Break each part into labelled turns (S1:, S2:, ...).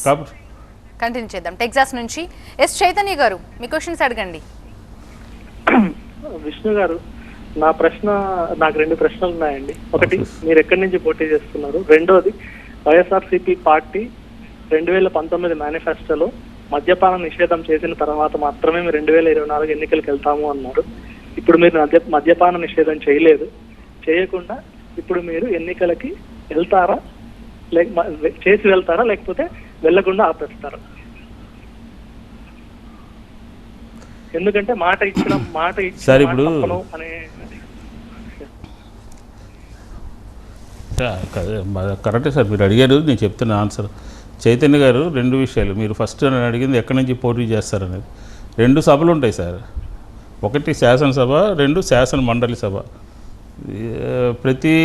S1: కాబట్టి
S2: కంటిన్యూ చేద్దాం. టెక్సాస్ నుంచి ఎస్ చైతన్య గారు మీ క్వశ్చన్స్ అడగండి.
S3: విష్ణు గారు, నాకు 2 ప్రశ్నలు ఉన్నాయండి. ఒకటి, మీరు ఎక్కడి నుంచి పోటీ చేస్తున్నారు? రెండోది, వైఎస్ఆర్సీపీ పార్టీ 2019 మేనిఫెస్టోలో మద్యపాన నిషేధం చేసిన తర్వాత మాత్రమే మీరు 2024 ఎన్నికలకు వెళ్తాము అన్నారు. ఇప్పుడు మీరు మద్యపాన నిషేధం చేయకుండా ఇప్పుడు మీరు ఎన్నికలకి వెళ్తారా, చేసి వెళ్తారా, లేకపోతే వెళ్లకుండా ఆపేస్తారా? ఎందుకంటే మాట
S1: సార్ ఇప్పుడు కరెక్టే సార్, మీరు అడిగారు, నేను చెప్తున్న ఆన్సర్. చైతన్య గారు 2 విషయాలు. మీరు ఫస్ట్ నేను అడిగింది ఎక్కడి నుంచి పోటీ చేస్తారనేది. 2 సభలు ఉంటాయి సార్. ఒకటి శాసనసభ, 2 శాసన మండలి సభ. ప్రతి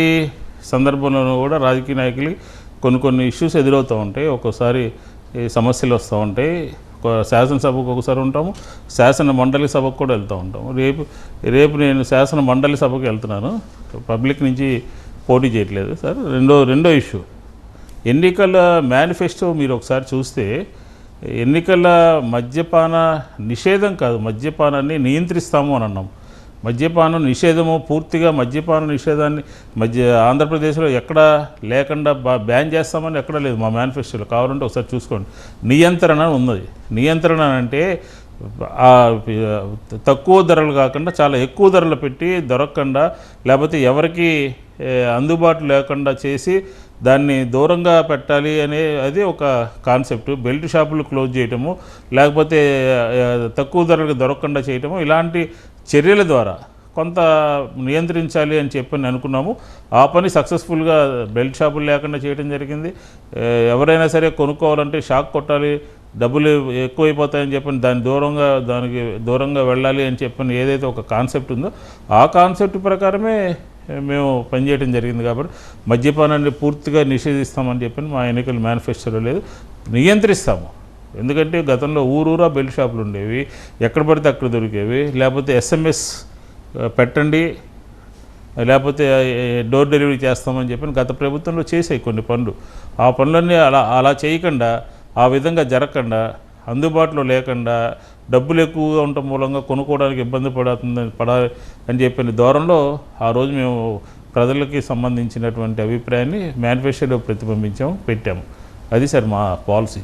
S1: సందర్భంలోనూ కూడా రాజకీయ నాయకులకి కొన్ని ఇష్యూస్ ఎదురవుతూ ఉంటాయి. ఒక్కోసారి సమస్యలు వస్తూ ఉంటాయి. శాసనసభకు ఒకసారి ఉంటాము, శాసన మండలి సభకు కూడా వెళ్తూ ఉంటాము. రేపు నేను శాసన మండలి సభకు వెళ్తున్నాను, పబ్లిక్ నుంచి పోటీ చేయట్లేదు సార్. రెండో ఇష్యూ, ఎన్నికల మేనిఫెస్టో మీరు ఒకసారి చూస్తే ఎన్నికల మద్యపాన నిషేధం కాదు, మద్యపానాన్ని నియంత్రిస్తాము అని అన్నాం. మద్యపానం నిషేధము, పూర్తిగా మద్యపాన నిషేధాన్ని ఆంధ్రప్రదేశ్లో ఎక్కడా లేకుండా బ్యాన్ చేస్తామని ఎక్కడా లేదు మా మేనిఫెస్టోలో. కావాలంటే ఒకసారి చూసుకోండి. నియంత్రణ ఉన్నది. నియంత్రణ అంటే తక్కువ ధరలు కాకుండా చాలా ఎక్కువ ధరలు పెట్టి దొరకకుండా, లేకపోతే ఎవరికి అందుబాటు లేకుండా చేసి దాన్ని దూరంగా పెట్టాలి అనే అది ఒక కాన్సెప్ట్. బెల్ట్ షాపులు క్లోజ్ చేయటము, లేకపోతే తక్కువ ధరలకు దొరకకుండా చేయటము, ఇలాంటి చర్యల ద్వారా కొంత నియంత్రించాలి అని చెప్పని అనుకున్నాము. ఆ పని సక్సెస్ఫుల్గా బెల్ట్ షాపులు లేకుండా చేయడం జరిగింది. ఎవరైనా సరే కొనుక్కోవాలంటే షాక్ కొట్టాలి, డబ్బులు ఎక్కువైపోతాయని చెప్పని దానికి దూరంగా వెళ్ళాలి అని చెప్పని ఏదైతే ఒక కాన్సెప్ట్ ఉందో ఆ కాన్సెప్ట్ ప్రకారమే మేము పనిచేయడం జరిగింది. కాబట్టి మద్యపానాన్ని పూర్తిగా నిషేధిస్తామని చెప్పని మా ఎన్నికల మేనిఫెస్టోలో లేదు, నియంత్రిస్తాము. ఎందుకంటే గతంలో ఊరూరా బెల్ట్ షాపులు ఉండేవి, ఎక్కడ పడితే అక్కడ దొరికేవి. లేకపోతే SMS పెట్టండి, లేకపోతే డోర్ డెలివరీ చేస్తామని చెప్పి గత ప్రభుత్వంలో చేసాయి కొన్ని పనులు. ఆ పనులన్నీ అలా చేయకుండా, ఆ విధంగా జరగకుండా, అందుబాటులో లేకుండా, డబ్బులు ఎక్కువగా ఉండటం మూలంగా కొనుక్కోవడానికి ఇబ్బంది పడాలి అని చెప్పిన ధోరణిలో ఆ రోజు మేము ప్రజలకి సంబంధించినటువంటి అభిప్రాయాన్ని మేనిఫెస్టోలో ప్రతిబింబించాము, పెట్టాము. అది సార్ మా పాలసీ.